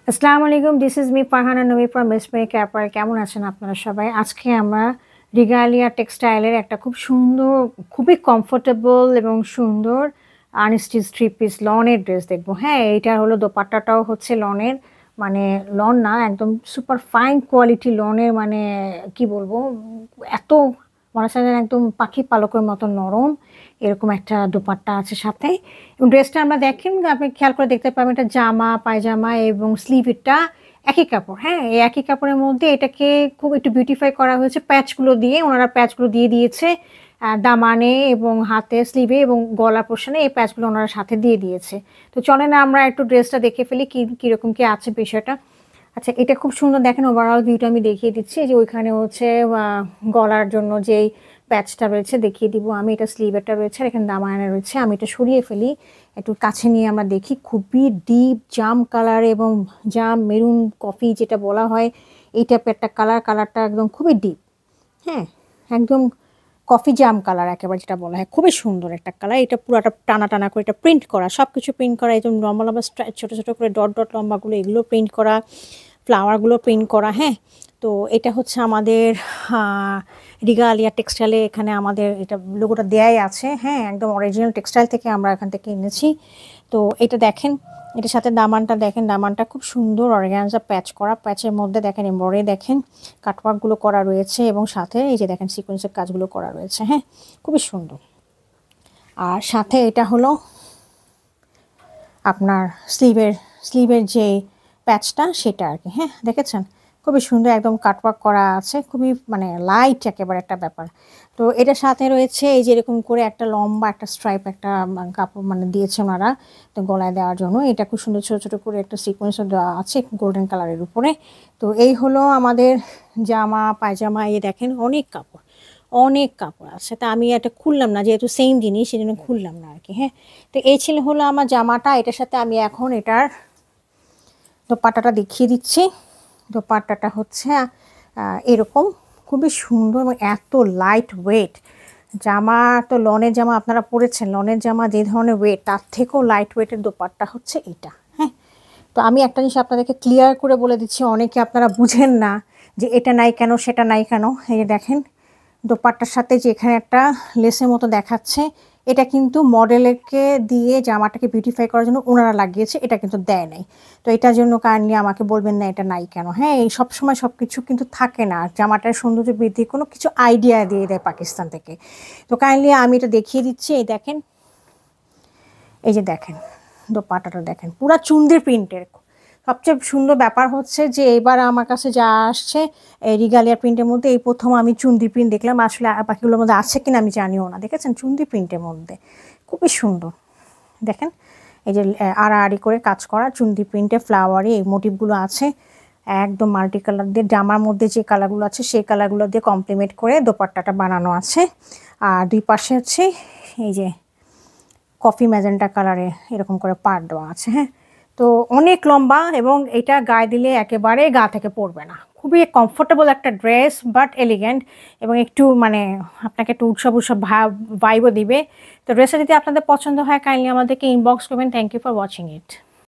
আসসালামু আলাইকুম, this is me Farhana নবী ফ্রম মিসমেক অ্যাপারেল। কেমন আছেন আপনারা সবাই? আজকে আমরা রিগালিয়া টেক্সটাইলের একটা খুব সুন্দর, খুবই কমফোর্টেবল এবং সুন্দর আনস্টিচ থ্রি পিস লনের ড্রেস দেখবো। হ্যাঁ, এইটা হলো দোপাট্টাটাও হচ্ছে লনের, মানে লন না, একদম সুপার ফাইন কোয়ালিটি লনের, মানে কি বলবো, এত মনে হচ্ছে যেন একদম পাখি পালকের মতো নরম। এরকম একটা দোপাট্টা আছে সাথে, এবং ড্রেসটা আমরা দেখেন, আপনি খেয়াল করে দেখতে পাবেন এটা জামা পায়জামা এবং স্লিভটা একই কাপড়। হ্যাঁ, এই একই কাপড়ের মধ্যে এটাকে খুব একটু বিউটিফাই করা হয়েছে প্যাচগুলো দিয়ে, ওনারা প্যাচগুলো দিয়ে দিয়েছে দামানে এবং হাতে স্লিভে এবং গলা পোর্শনে, এই প্যাচগুলো ওনারা সাথে দিয়ে দিয়েছে। তো চলেন আমরা একটু ড্রেসটা দেখে ফেলি কীরকম কি আছে বিষয়টা। আচ্ছা, এটা খুব সুন্দর, দেখেন ওভারঅল ভিউটা আমি দেখিয়ে দিচ্ছি। যে ওইখানে হচ্ছে গলার জন্য যেই প্যাচটা রয়েছে দেখিয়ে দিব আমি, এটা স্লিভেরটা রয়েছে আর এখানে দামানা রয়েছে। আমি এটা সরিয়ে ফেলি, একটু কাছে নিয়ে আমরা দেখি। খুবই ডিপ জাম কালার এবং জাম মেরুন কফি যেটা বলা হয়, এই টাইপের একটা কালারটা একদম খুবই ডিপ। হ্যাঁ, একদম কফি জাম কালার একেবারে যেটা বলা হয়, খুবই সুন্দর একটা কালার। এটা পুরোটা টানা টানা করে এটা প্রিন্ট করা, সব কিছু প্রিন্ট করা, একদম লম্বা লম্বা ছোটো ছোটো করে ডট ডট লম্বাগুলো এগুলো প্রিন্ট করা, ফ্লাওয়ারগুলো প্রিন্ট করা। হ্যাঁ, তো এটা হচ্ছে আমাদের রিগালিয়া টেক্সটাইলে, এখানে আমাদের এটা লোগোটা দেয়াই আছে। হ্যাঁ, একদম অরিজিনাল টেক্সটাইল থেকে আমরা এখান থেকে এনেছি। তো এটা দেখেন, এটার সাথে দামানটা দেখেন, দামানটা খুব সুন্দর অর্গানজা প্যাচ করা, প্যাচের মধ্যে দেখেন এমব্রয়ডারি দেখেন কাটওয়ার্কগুলো করা রয়েছে এবং সাথে এই যে দেখেন সিকোয়েন্সের কাজগুলো করা রয়েছে। হ্যাঁ, খুবই সুন্দর। আর সাথে এটা হলো আপনার স্লিভের যে প্যাচটা সেটা আর কি। হ্যাঁ, দেখেছেন খুবই সুন্দর, একদম কাটওয়ার্ক করা আছে, খুবই মানে লাইট একেবারে একটা ব্যাপার। তো এটার সাথে রয়েছে এই যে এরকম করে একটা লম্বা একটা স্ট্রাইপ একটা কাপড় মানে দিয়েছে ওনারা তো গলায় দেওয়ার জন্য। এটা খুব সুন্দর ছোটো ছোটো করে একটা সিকোয়েন্সও দেওয়া আছে গোল্ডেন কালারের উপরে। তো এই হলো আমাদের জামা পায়জামা। এই দেখেন অনেক কাপড় আছে, তা আমি এটা খুললাম না, যেহেতু সেম জিনিস সেই জন্য খুললাম না আর কি। হ্যাঁ, তো এই ছিল হলো আমার জামাটা। এটার সাথে আমি এখন এটার দোপাট্টাটা দেখিয়ে দিচ্ছি। দোপাট্টাটা হচ্ছে এরকম খুবই সুন্দর এবং এত লাইট ওয়েট জামা। তো লনের জামা আপনারা পরেছেন, লনের জামা যে ধরনের ওয়েট তার থেকেও লাইট ওয়েটের দোপাট্টা হচ্ছে এটা। হ্যাঁ, তো আমি একটা জিনিস আপনাদেরকে ক্লিয়ার করে বলে দিচ্ছি, অনেকে আপনারা বুঝেন না যে এটা নাই কেন সেটা নাই কেন। এই যে দেখেন দোপাট্টার সাথে যে এখানে একটা লেসের মতো দেখাচ্ছে, এটা কিন্তু মডেলকে দিয়ে জামাটাকে বিউটিফাই করার জন্য ওনারা লাগিয়েছে, এটা কিন্তু দেয় নাই। তো এটার জন্য কাইন্ডলি আমাকে বলবেন না এটা নাই কেন। হ্যাঁ, এই সবসময় সব কিছু কিন্তু থাকে না, জামাটার সৌন্দর্য বৃদ্ধির কোনো কিছু আইডিয়া দিয়ে দেয় পাকিস্তান থেকে। তো কাইন্ডলি আমি এটা দেখিয়ে দিচ্ছি। এই দেখেন, এই যে দেখেন দোপাট্টাটা দেখেন পুরা চুন্দির প্রিন্টের। সবচেয়ে সুন্দর ব্যাপার হচ্ছে যে এবার আমার কাছে যা আসছে এই রিগালিয়া প্রিন্টের মধ্যে এই প্রথম আমি চুন্দি প্রিন্ট দেখলাম। আসলে বাকিগুলোর মধ্যে আছে কিনা আমি জানিও না। দেখেছেন চুন্দি প্রিন্টের মধ্যে খুবই সুন্দর। দেখেন এই যে আড়াআড়ি করে কাজ করা চুন্দি প্রিন্টে ফ্লাওয়ারে এই মোটিভগুলো আছে, একদম মাল্টি কালার দিয়ে জামার মধ্যে যে কালারগুলো আছে সেই কালারগুলো দিয়ে কমপ্লিমেন্ট করে দোপাট্টাটা বানানো আছে। আর দুই পাশে হচ্ছে এই যে কফি ম্যাজেন্টা কালারে এরকম করে পাড় দেওয়া আছে। হ্যাঁ, তো অনেক লম্বা এবং এটা গায়ে দিলে একেবারে গা থেকে পড়বে না। খুবই কমফোর্টেবল একটা ড্রেস, বাট এলিগেন্ট এবং একটু মানে আপনাকে একটু উৎসব ভাইবও দিবে। তো ড্রেসটা যদি আপনাদের পছন্দ হয় কাইন্ডলি আমাদেরকে ইনবক্স করবেন। Thank you for watching it.